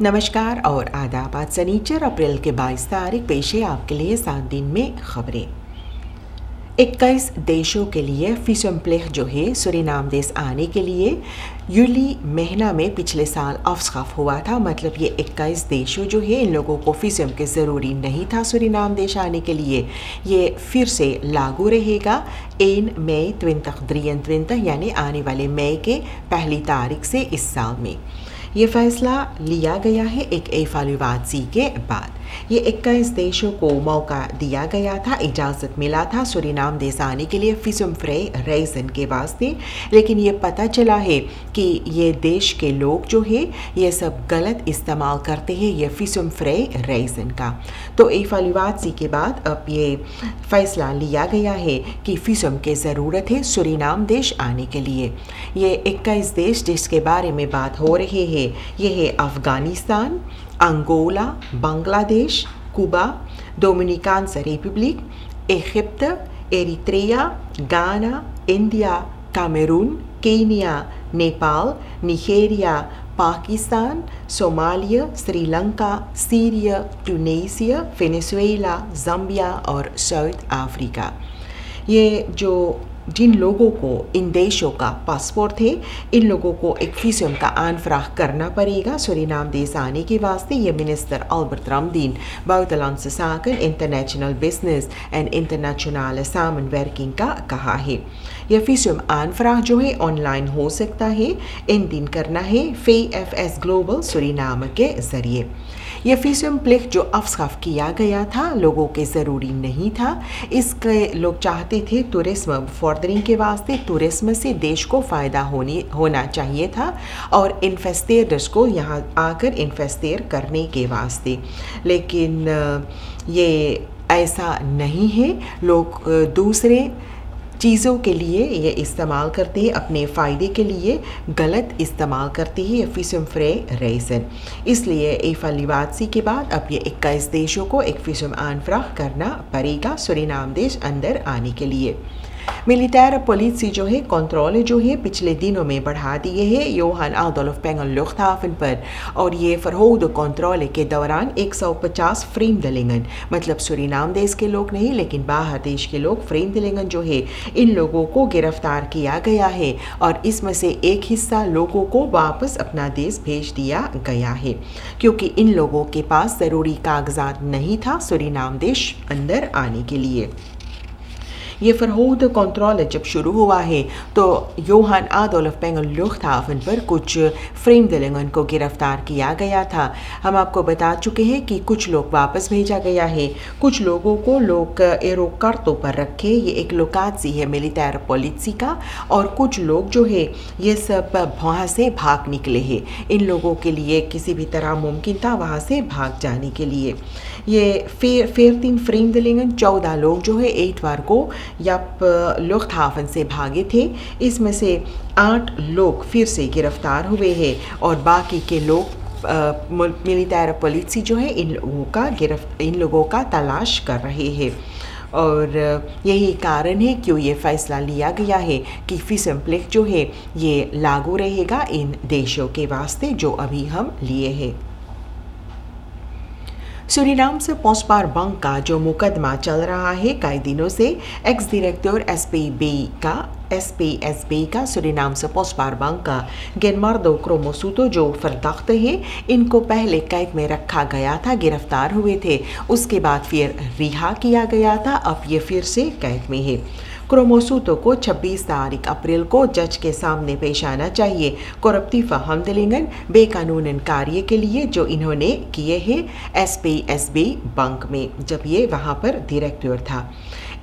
नमस्कार और आदाब। आज सनीचर अप्रैल के 22 तारीख पेश है आपके लिए 7 दिन में खबरें। 21 देशों के लिए विज़म प्लेग जो है सूरीनाम देश आने के लिए यूली महीना में पिछले साल अवस्खाफ हुआ था। मतलब ये 21 देशों जो है इन लोगों को विज़म के ज़रूरी नहीं था सूरीनाम देश आने के लिए। ये फिर से लागू रहेगा 1 मई 2023 यानी आने वाले मई के पहली तारीख से इस साल में। ये फैसला लिया गया है एक एफालुवासी के बाद। ये 21 देशों को मौका दिया गया था, इजाज़त मिला था सूरीनाम देश आने के लिए विज़म फ्री रीज़न के वास्ते, लेकिन ये पता चला है कि ये देश के लोग जो है ये सब गलत इस्तेमाल करते हैं ये विज़म फ्री रीज़न का। तो एफालुवासी के बाद अब ये फैसला लिया गया है कि विज़म की ज़रूरत है सूरीनाम देश आने के लिए। ये 21 देश जिसके बारे में बात हो रही है ये है Afghanistan, Angola, Bangladesh, Cuba, Dominican Republic, Egypt, Eritrea, Ghana, India, Cameroon, Kenya, Nepal, Nigeria, Pakistan, Somalia, Sri Lanka, Syria, Tunisia, Venezuela, Zambia और साउथ अफ्रीका। ये जो जिन लोगों को इन देशों का पासपोर्ट है इन लोगों को एक विज़म का आनफ्राग करना पड़ेगा सूरीनाम देश आने के वास्ते। ये minister Albert Ramdin buitenlandse zaken, international business and international सामनwerking का कहा है। यह विज़म आनफ्राग जो है ऑनलाइन हो सकता है, इन दिन करना है VFS ग्लोबल सूरीनाम के ज़रिए। यह विज़म प्लेग जो अवस्खाफ किया गया था लोगों के ज़रूरी नहीं था। इसके लोग चाहते थे टूरिज्म फॉर्दरिंग के वास्ते, टूरिज्म से देश को फ़ायदा होना चाहिए था और इन्वेस्टर्स को यहाँ आकर इन्वेस्टर करने के वास्ते, लेकिन ये ऐसा नहीं है। लोग दूसरे चीज़ों के लिए ये इस्तेमाल करते हैं, अपने फ़ायदे के लिए गलत इस्तेमाल करते हैं ये विज़म फ्री रीज़न। इसलिए एफालुवासी के बाद अब ये 21 देशों को एक विज़म आनफ्राग करना पड़ेगा सूरीनाम देश अंदर आने के लिए। मिलिटार पुलिस जो है कंट्रोल जो है पिछले दिनों में बढ़ा दिए है योहान आदोल्फ पेंगल लुफ्तहाफन पर, और ये फरहोद कंट्रोल के दौरान 150 फ्रेमदलिंगन, मतलब सूरीनाम देश के लोग नहीं लेकिन बाहर देश के लोग, फ्रेमदलिंगन जो है इन लोगों को गिरफ्तार किया गया है और इसमें से एक हिस्सा लोगों को वापस अपना देश भेज दिया गया है क्योंकि इन लोगों के पास ज़रूरी कागजात नहीं था सूरीनाम देश अंदर आने के लिए। ये फरहोद कंट्रोल जब शुरू हुआ है तो योहान आदोल्फ पेंगल लुफ्तहाफन पर कुछ फ्रेमदलिंगन को गिरफ्तार किया गया था। हम आपको बता चुके हैं कि कुछ लोग वापस भेजा गया है, कुछ लोगों को लोग एरोकार्टों पर रखे, ये एक लोकाजी है मिलिटार पॉलिसी का, और कुछ लोग जो है ये सब वहाँ से भाग निकले हैं। इन लोगों के लिए किसी भी तरह मुमकिन था वहाँ से भाग जाने के लिए। ये 14 फ्रेमदलिंगन 14 लोग जो है एतवार को यप लुफ्तहाफन से भागे थे। इसमें से 8 लोग फिर से गिरफ्तार हुए हैं और बाकी के लोग मिलिटार पुलिस जो है इन लोगों का तलाश कर रहे हैं। और यही कारण है क्यों ये फैसला लिया गया है कि विज़म प्लेग जो है ये लागू रहेगा इन देशों के वास्ते जो अभी हम लिए हैं। सूरीनाम से पोस्टबार बैंक का जो मुकदमा चल रहा है कई दिनों से, एक्स डायरेक्टर SPSB का सूरीनाम से पोस्टबार बैंक का गेनमार्डो क्रोमोसूतो जो फर्दाख्त है, इनको पहले कैद में रखा गया था, गिरफ्तार हुए थे, उसके बाद फिर रिहा किया गया था, अब ये फिर से कैद में है। क्रोमोसूतो को 26 तारीख अप्रैल को जज के सामने पेश आना चाहिए करप्टिव हमदलिंगन बेकानूनन कार्य के लिए जो इन्होंने किए हैं SPSB बैंक में जब ये वहाँ पर डायरेक्टर था।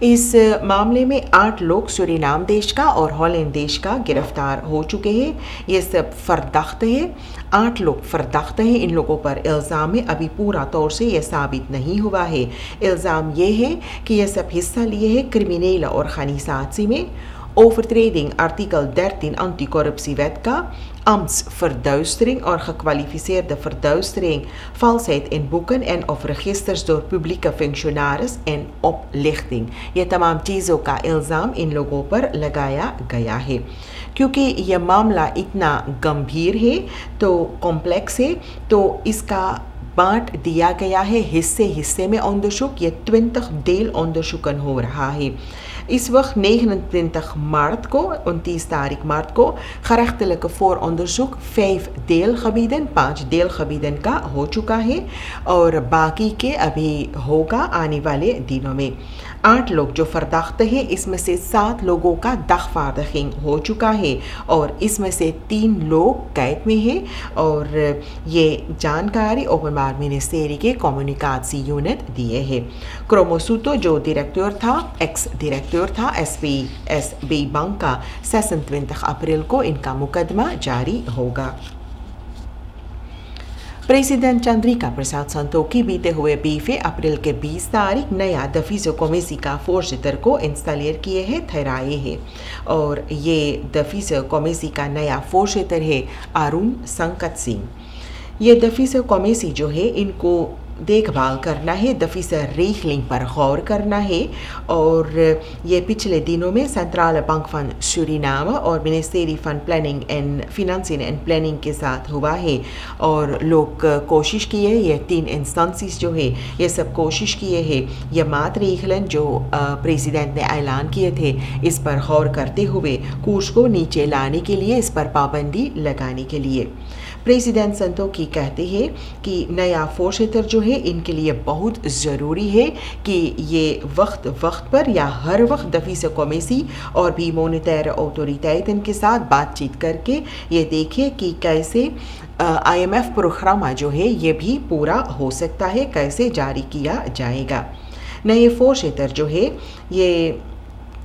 इस मामले में 8 लोग सूरीनाम देश का और हॉलैंड देश का गिरफ्तार हो चुके हैं। ये सब फर्दाख्त है, 8 लोग फर्दाख्त हैं। इन लोगों पर इल्ज़ाम है, अभी पूरा तौर से ये साबित नहीं हुआ है। इल्ज़ाम ये है कि ये सब हिस्सा लिए हैं क्रिमिनल और खनीसाती में, ओवरट्रेडिंग आर्टिकल 13 एंटी करप्शन एक्ट का, ambtsverduistering or gekwalifiseerde verduistering, valsheid in boeken en of registers door publieke functionaris en oplichting। ये तमाम चीज़ों का इल्ज़ाम इन लोगों पर लगाया गया है। क्योंकि यह मामला इतना गंभीर है तो कॉम्प्लेक्स है, तो इसका बांट दिया गया है हिस्से हिस्से में onderzoek। ये 20 deel onderzoeken हो रहा है। इस वक्त 29 maart को 29 तारीख मार्च को gerechtelijke vooronderzoek 5 deelgebieden 5 deelgebieden का हो चुका है और बाकी के अभी होगा आने वाले दिनों में। 8 लोग जो फर्दाख्त है, इसमें से 7 लोगों का दखवारदखिंग हो चुका है और इसमें से 3 लोग कैद में हैं और ये जानकारी ओपनबार मिनिस्ट्री के कम्युनिकाtie यूनिट दिए हैं। क्रोमोसूतो जो डायरेक्टर था, एक्स डायरेक्टर था SB बैंक का, 26 अप्रैल को इनका मुकदमा जारी होगा। प्रेसिडेंट चंद्रिका प्रसाद संतोखी बीते हुए 20 अप्रैल के 20 तारीख नया दफीज़ो कमेसी का फोर्सितर को इंस्टॉलेर किए हैं, ठहराए हैं और ये दफीज़ो कमेसी का नया फोर्सितर है अरुण संकट सिंह। ये दफीज़ो कमेसी जो है इनको देखभाल करना है, दफीज़ा रेखलिंग पर गौर करना है और ये पिछले दिनों में सेंट्रल बैंक फंड सूरीनाम और मिनिस्ट्री फंड planning and financing and planning के साथ हुआ है और लोग कोशिश किए, ये 3 इंस्टेंसेस जो है ये सब कोशिश किए हैं ये मात रेखलन जो प्रेसिडेंट ने ऐलान किए थे इस पर गौर करते हुए कोर्स को नीचे लाने के लिए, इस पर पाबंदी लगाने के लिए। प्रेसिडेंट संतोखी कहते हैं कि नया फोर्सितर जो है इनके लिए बहुत ज़रूरी है कि ये वक्त पर या हर वक्त दफीज़ो कमेसी और भी मॉनिटर ऑथोरिटीज़ के साथ बातचीत करके ये देखें कि कैसे IMF प्रोग्राम जो है ये भी पूरा हो सकता है, कैसे जारी किया जाएगा। नए फोर्सितर जो है ये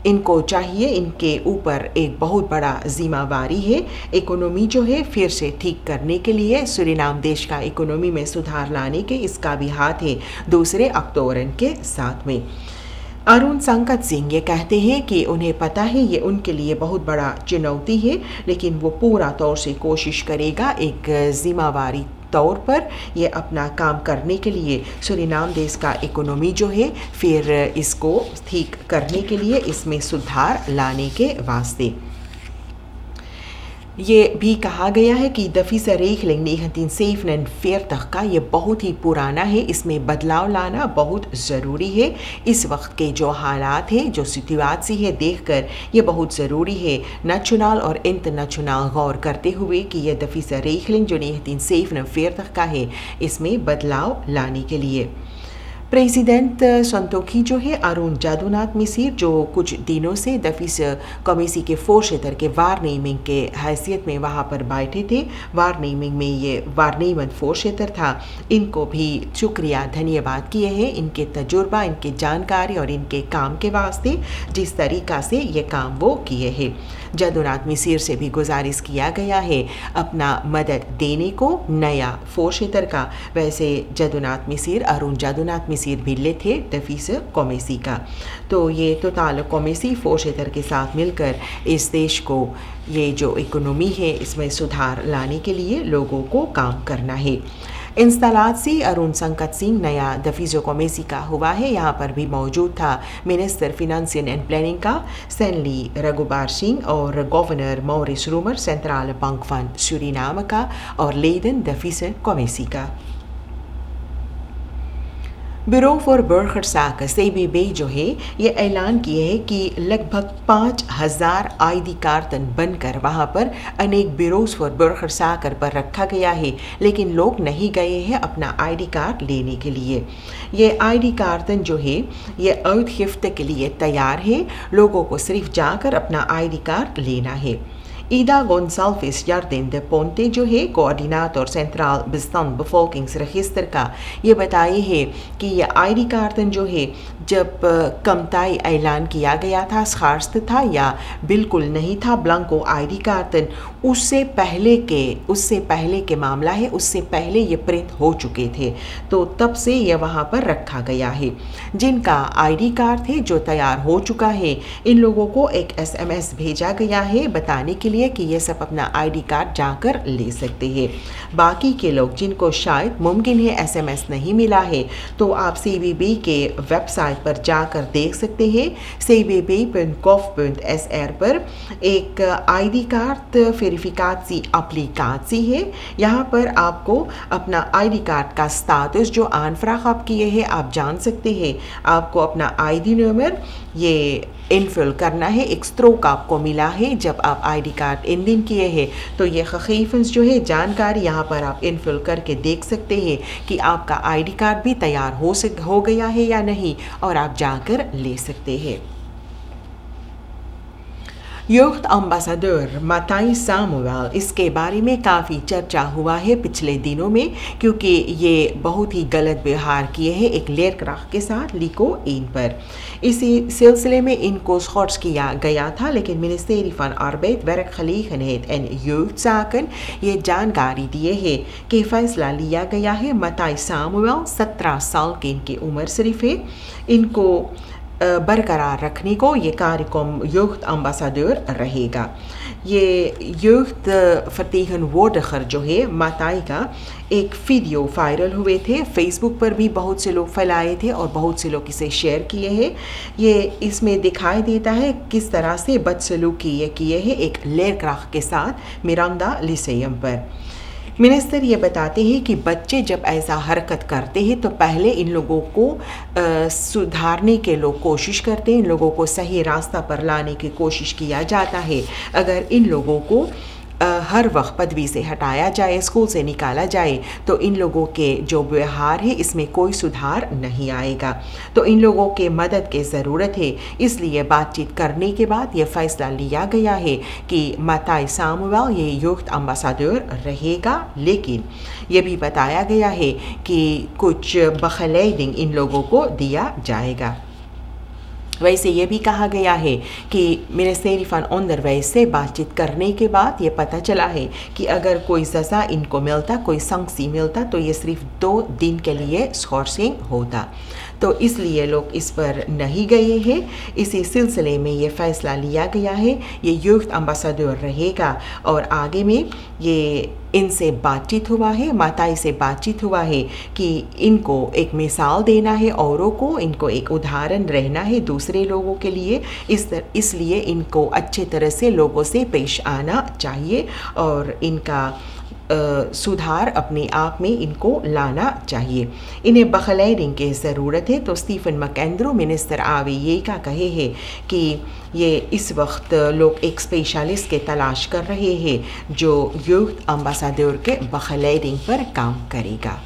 इनको चाहिए, इनके ऊपर एक बहुत बड़ा जिम्मेवारी है इकोनॉमी जो है फिर से ठीक करने के लिए, सूरीनाम देश का इकोनॉमी में सुधार लाने के इसका भी हाथ है दूसरे एक्टरों के साथ में। अरुण संकट सिंह ये कहते हैं कि उन्हें पता है ये उनके लिए बहुत बड़ा चुनौती है, लेकिन वो पूरा तौर से कोशिश करेगा एक जिम्मेवारी तौर पर ये अपना काम करने के लिए सूरीनाम देश का इकोनॉमी जो है फिर इसको ठीक करने के लिए, इसमें सुधार लाने के वास्ते। ये भी कहा गया है कि दफीज़ा रेखलिंग 1947 का ये बहुत ही पुराना है, इसमें बदलाव लाना बहुत ज़रूरी है। इस वक्त के जो हालात हैं, जो सिचुएशन है देखकर ये बहुत ज़रूरी है नेशनल और इंटरनेशनल गौर करते हुए कि ये दफीज़ा रेखलिंग जो 1947 का है इसमें बदलाव लाने के लिए। प्रेसिडेंट संतोखी जो है अरुण जादूनाथ मिसिर जो कुछ दिनों से दफीज़ो कमेसी के फोर्सितर के वारनेमिंग के हैसियत में वहाँ पर बैठे थे, वारनेमिंग में ये वारनेमन फोर्सितर था, इनको भी शुक्रिया धन्यवाद किए हैं इनके तजुर्बा, इनके जानकारी और इनके काम के वास्ते जिस तरीक़ा से ये काम वो किए हैं। जादूनाथ मिसिर से भी गुजारिश किया गया है अपना मदद देने को नया फोर्सितर का। वैसे जादूनाथ मिसिर अरुण जादूनाथ मिसिर भिल्ले थे दफीज़ो कमेसी का, तो ये टोटल कमेसी फोर्सितर के साथ मिलकर इस देश को ये जो इकोनॉमी है इसमें सुधार लाने के लिए लोगों को काम करना है। इंस्टॉलासी अरुण संकट सिंह नया दफीज़ो कमेसी का हुआ है, यहाँ पर भी मौजूद था मिनिस्टर फिनंसिंग एंड प्लानिंग का स्टैनली रघुबार सिंह और governor Morris rumour central bank फंड सूरीनाम का और लेडन दफीज़ो कमेसी का। ब्यूरो फॉर बर्गरज़ाक CBB जो है ये ऐलान किए है कि लगभग 5000 ID कार्ड बनकर वहाँ पर अनेक ब्यूरोज फॉर बर्गरज़ाक पर रखा गया है, लेकिन लोग नहीं गए हैं अपना ID कार्ड लेने के लिए। ये ID कार्ड जो है ये आउटगिफ्ट के लिए तैयार है, लोगों को सिर्फ जाकर अपना ID कार्ड लेना है। ईदा गोंसाल्विस यार्डिन de Ponte जो है कोऑर्डिनेटर सेंट्रल बिस्तान bevolkingsregister का ये बताए है कि ये ID कार्ड जो है जब कमताई ऐलान किया गया था, खास था या बिल्कुल नहीं था ब्लैंको ID कार्ड, उससे पहले के मामला है, उससे पहले ये प्रिंट हो चुके थे, तो तब से ये वहाँ पर रखा गया है। जिनका ID कार्ड है जो तैयार हो चुका है इन लोगों को एक SMS भेजा गया है बताने के लिए लिए कि ये सब अपना आईडी कार्ड जाकर ले सकते हैं। बाकी के लोग जिनको शायद मुमकिन है एसएमएस नहीं मिला है, तो आप CBB के वेबसाइट पर जाकर देख सकते हैं। cbb.gov.sr पर एक आईडी कार्ड वेरिफिकाची एप्लीकेशन है। यहाँ पर आपको अपना आईडी कार्ड का स्टेटस जो आनफ्राग आप किए हैं आप जान सकते हैं। आपको अपना आईडी नंबर ये इनफिल करना है। एक स्ट्रोक आपको मिला है जब आप आईडी कार्ड इन किए हैं, तो ये हकीकत जो है जानकारी यहाँ पर आप इनफिल करके देख सकते हैं कि आपका आईडी कार्ड भी तैयार हो गया है या नहीं, और आप जाकर ले सकते हैं। यूथ एम्बेसडर मताई सामुएल, इसके बारे में काफ़ी चर्चा हुआ है पिछले दिनों में, क्योंकि ये बहुत ही गलत व्यवहार किए हैं एक लेयरक्राफ्ट के साथ लिको इन पर। इसी सिलसिले में इनको शॉर्ट्स किया गया था, लेकिन मिनिस्ट्री फन आर्बेट werkgelegenheid en jeugdzaken ये जानकारी दिए है कि फैसला लिया गया है। मताई सामुएल 17 साल की इनकी उम्र सिर्फ है, इनको बरकरार रखने को ये कार्यक्रम यूथ एम्बेसडर रहेगा। ये यूथ vertegenwoordiger जो है मताई का एक वीडियो वायरल हुए थे, फेसबुक पर भी बहुत से लोग फैलाए थे और बहुत से लोग इसे शेयर किए हैं। ये इसमें दिखाई देता है किस तरह से बदसलूकी ये किए हैं एक लेयरक्राफ्ट के साथ मिरांडा लिसेयम पर। मिनिस्टर ये बताते हैं कि बच्चे जब ऐसा हरकत करते हैं तो पहले इन लोगों को सुधारने के लोग कोशिश करते हैं, इन लोगों को सही रास्ता पर लाने की कोशिश किया जाता है। अगर इन लोगों को हर वक्त पदवी से हटाया जाए, स्कूल से निकाला जाए, तो इन लोगों के जो व्यवहार है इसमें कोई सुधार नहीं आएगा। तो इन लोगों के मदद की ज़रूरत है, इसलिए बातचीत करने के बाद ये फैसला लिया गया है कि मताई सामुएल ये यूथ एम्बेसडर रहेगा। लेकिन ये भी बताया गया है कि कुछ बखलेडिंग इन लोगों को दिया जाएगा। वैसे ये भी कहा गया है कि मिनिस्ट्री फन ऑनरवाइज से बातचीत करने के बाद ये पता चला है कि अगर कोई सज़ा इनको मिलता, कोई संक्सी मिलता, तो ये सिर्फ 2 दिन के लिए स्कॉर्सिंग होता। तो इसलिए लोग इस पर नहीं गए हैं। इसी सिलसिले में ये फ़ैसला लिया गया है, ये यूथ एम्बेसडर रहेगा। और आगे में ये इनसे बातचीत हुआ है, मताई से बातचीत हुआ है कि इनको एक मिसाल देना है औरों को, इनको एक उदाहरण रहना है दूसरे लोगों के लिए। इसलिए इनको अच्छे तरह से लोगों से पेश आना चाहिए और इनका सुधार अपने आप में इनको लाना चाहिए। इन्हें बखलेडिंग की ज़रूरत है। तो स्टीफन मैकेंद्रो मिनिस्टर आवे ये का कहे है कि ये इस वक्त लोग एक स्पेशलिस्ट के तलाश कर रहे हैं जो यूथ एम्बेसडर के बखलेडिंग पर काम करेगा।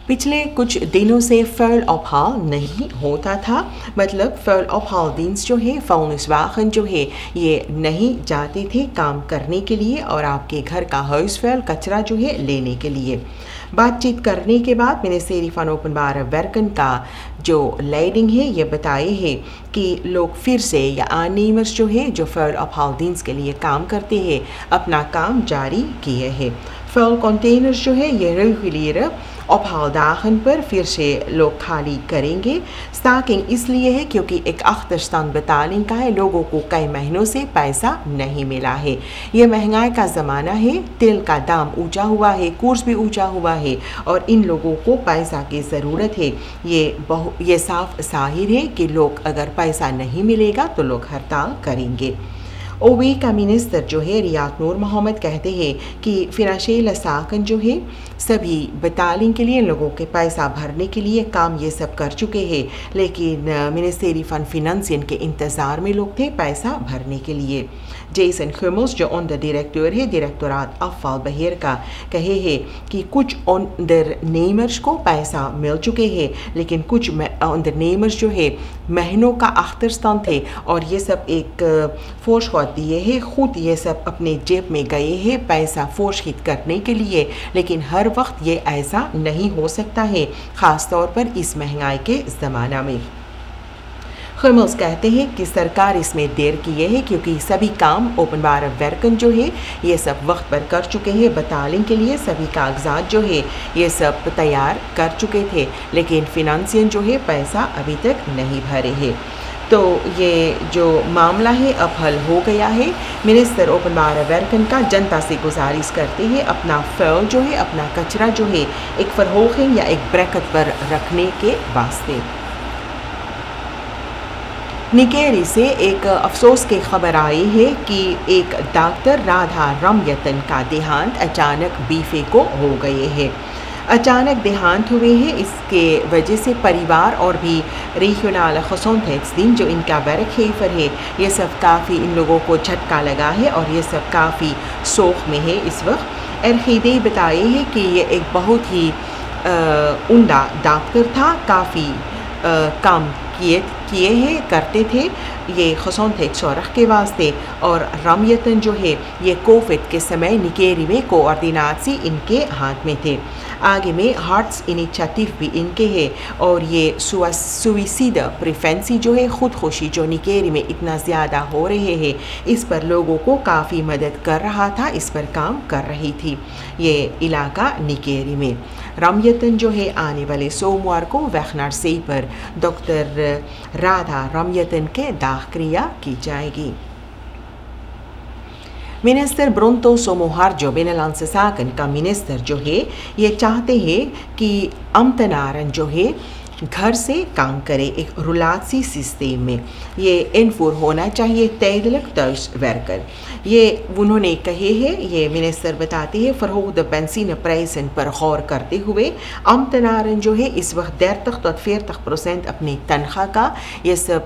पिछले कुछ दिनों से फॉल ऑफहाल नहीं होता था, मतलब फॉल ऑफहाल dienst जो है, vuilniswagen जो है, ये नहीं जाते थे काम करने के लिए और आपके घर का huisvuil कचरा जो है लेने के लिए। बातचीत करने के बाद मिनिस्ट्री फन ओपनबार वर्कन का जो लीडिंग है ये बताए है कि लोग फिर से या आनीमर्स जो है जो फॉल ऑफहाल dienst के लिए काम करते हैं अपना काम जारी किए हैं। फॉल कंटेनर्स जो है ये रेगुलर ऑफहालदाgen पर फिर से लोग खाली करेंगे। स्टाकिंग इसलिए है क्योंकि एक अख्तरस्तान बटालिंग का है, लोगों को कई महीनों से पैसा नहीं मिला है। ये महंगाई का ज़माना है, तेल का दाम ऊंचा हुआ है, कोर्स भी ऊंचा हुआ है और इन लोगों को पैसा की ज़रूरत है। ये साफ जाहिर है कि लोग अगर पैसा नहीं मिलेगा तो लोग हड़ताल करेंगे। ओवी का मिनिस्टर जो है रियाद नूर मोहम्मद कहते हैं कि फिनांशियल साकन जो है सभी बटालिंग के लिए लोगों के पैसा भरने के लिए काम ये सब कर चुके हैं, लेकिन मिनिस्ट्री फन फिनंसियन के इंतज़ार में लोग थे पैसा भरने के लिए। जेसन खुमस जो ऑन द डायरेक्टर है डायरेक्टोरात अफवाल बहेर का कहे है कि कुछ ऑनरनेमर्स को पैसा मिल चुके हैं, लेकिन कुछ ऑनरनेमर्स जो है महीनों का अख्तरस्तान थे और ये सब एक फोर्स दिए हैं, खुद ये सब अपने जेब में गए हैं पैसा फोर्स करने के लिए, लेकिन हर वक्त ये ऐसा नहीं हो सकता है, ख़ास तौर पर इस महंगाई के ज़माना में। खुमस कहते हैं कि सरकार इसमें देर किए है क्योंकि सभी काम ओपनबार वर्कन जो है ये सब वक्त पर कर चुके हैं। बटालिंग के लिए सभी कागजात जो है ये सब तैयार कर चुके थे, लेकिन फिनंसियन जो है पैसा अभी तक नहीं भरे हैं। तो ये जो मामला है अब हल हो गया है। मिनिस्टर ओपन बार अमेरिकन का जनता से गुजारिश करते हैं अपना फ़ौल जो है, अपना कचरा जो है एक फरहोखिन या एक ब्रैकेट पर रखने के वास्ते। निकेरी से एक अफसोस की खबर आई है कि एक डॉक्टर राधा रमयतन का देहांत अचानक बीफे को हो गए है। अचानक देहांत हुए हैं, इसके वजह से परिवार और भी रीजनल खसूनतदीन जो इनका वर्क हेफर है, ये सब काफ़ी इन लोगों को झटका लगा है और ये सब काफ़ी शोक में है इस वक्त। अरखीदे बताए हैं कि ये एक बहुत ही उम्दा डॉक्टर था, काफ़ी काम किए हैं, करते थे ये खसूनत शौरख के वास्ते। और रमयतन जो है ये कोविड के समय निकेरी में कोऑर्डिनासी इनके हाथ में थे। आगे में हार्ट्स इनिशिएटिव भी इनके है और ये सुइसाइड प्रिवेंसी जो है ख़ुदकुशी जो निकेरी में इतना ज़्यादा हो रहे हैं, इस पर लोगों को काफ़ी मदद कर रहा था, इस पर काम कर रही थी ये इलाका निकेरी में। रमयतन जो है आने वाले सोमवार को वैखनार से पर डॉक्टर राधा रमयतन के दाखिला की जाएगी। मिनिस्टर ब्रोंतो सोमोहार्जो बेनलांससाकन का मिनिस्टर जो है ये चाहते हैं कि अमतनारन जो है घर से काम करे एक रुलासी सिस्टम में। ये इनफोर होना चाहिए तैदलक तर्श वर्कर, ये उन्होंने कहे हैं। ये मिनिस्टर बताते हैं फरहोद बेंजीन प्राइसन पर गौर करते हुए अमतनारन जो है इस वक्त 30-40% अपनी तनख्वाह का ये सब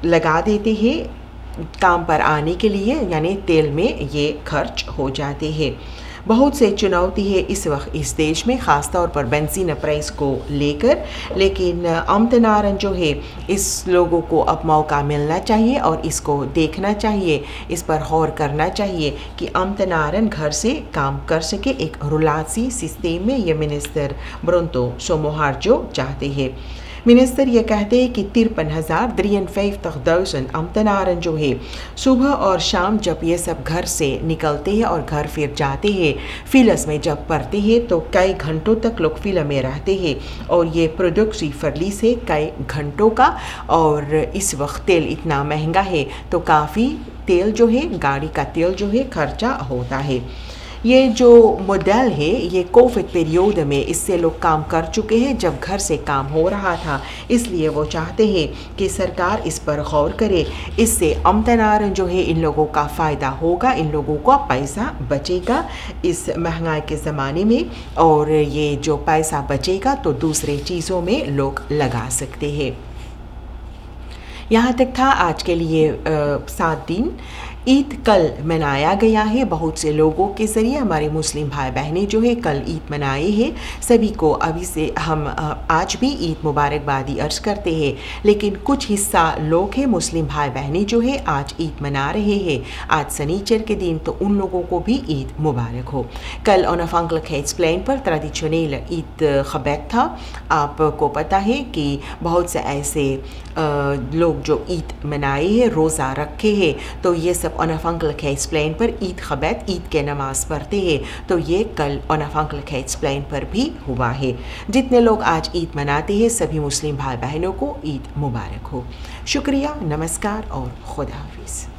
लगा देते हैं काम पर आने के लिए, यानी तेल में ये खर्च हो जाते हैं। बहुत से चुनौती है इस वक्त इस देश में, ख़ास तौर पर बेंजीन प्राइस को लेकर। लेकिन अमतनारन जो है इस लोगों को अब मौका मिलना चाहिए और इसको देखना चाहिए, इस पर गौर करना चाहिए कि अमतनारन घर से काम कर सके एक रुलासी सिस्टम में। ये मिनिस्टर ब्रोंतो सोमोहार्जो चाहते हैं। मिनिस्टर ये कहते हैं कि 53,000 अमतनारन जो है सुबह और शाम जब ये सब घर से निकलते हैं और घर फिर जाते हैं, फिलस में जब पढ़ते हैं तो कई घंटों तक लोग फिल्म में रहते हैं और ये प्रोडक्ट फरली से कई घंटों का। और इस वक्त तेल इतना महंगा है तो काफ़ी तेल जो है, गाड़ी का तेल जो है खर्चा होता है। ये जो मॉडल है ये कोविड पीरियड में इससे लोग काम कर चुके हैं जब घर से काम हो रहा था, इसलिए वो चाहते हैं कि सरकार इस पर गौर करे। इससे अमतनारन जो है इन लोगों का फ़ायदा होगा, इन लोगों का पैसा बचेगा इस महंगाई के ज़माने में, और ये जो पैसा बचेगा तो दूसरे चीज़ों में लोग लगा सकते हैं। यहाँ तक था आज के लिए 7 दिन। ईद कल मनाया गया है बहुत से लोगों के ज़रिए। हमारे मुस्लिम भाई बहनें जो है कल ईद मनाए हैं, सभी को अभी से हम आज भी ईद मुबारकबादी अर्ज़ करते हैं। लेकिन कुछ हिस्सा लोग हैं मुस्लिम भाई बहनें जो है आज ईद मना रहे हैं, आज सनीचर के दिन, तो उन लोगों को भी ईद मुबारक हो। कल ओनाफांक्लक एक्सप्लेन पर ट्रेडिशनल ईद खबैक था। आपको पता है कि बहुत से ऐसे लोग जो ईद मनाए हैं, रोज़ा रखे हैं, तो ये सब ओनाफांक्लक एक्सप्लेन पर ईद खबैत ईद के नमाज़ पढ़ते हैं, तो ये कल ओनाफांक्लक एक्सप्लेन पर भी हुआ है। जितने लोग आज ईद मनाते हैं सभी मुस्लिम भाई बहनों को ईद मुबारक हो। शुक्रिया, नमस्कार और खुदा हाफिज़।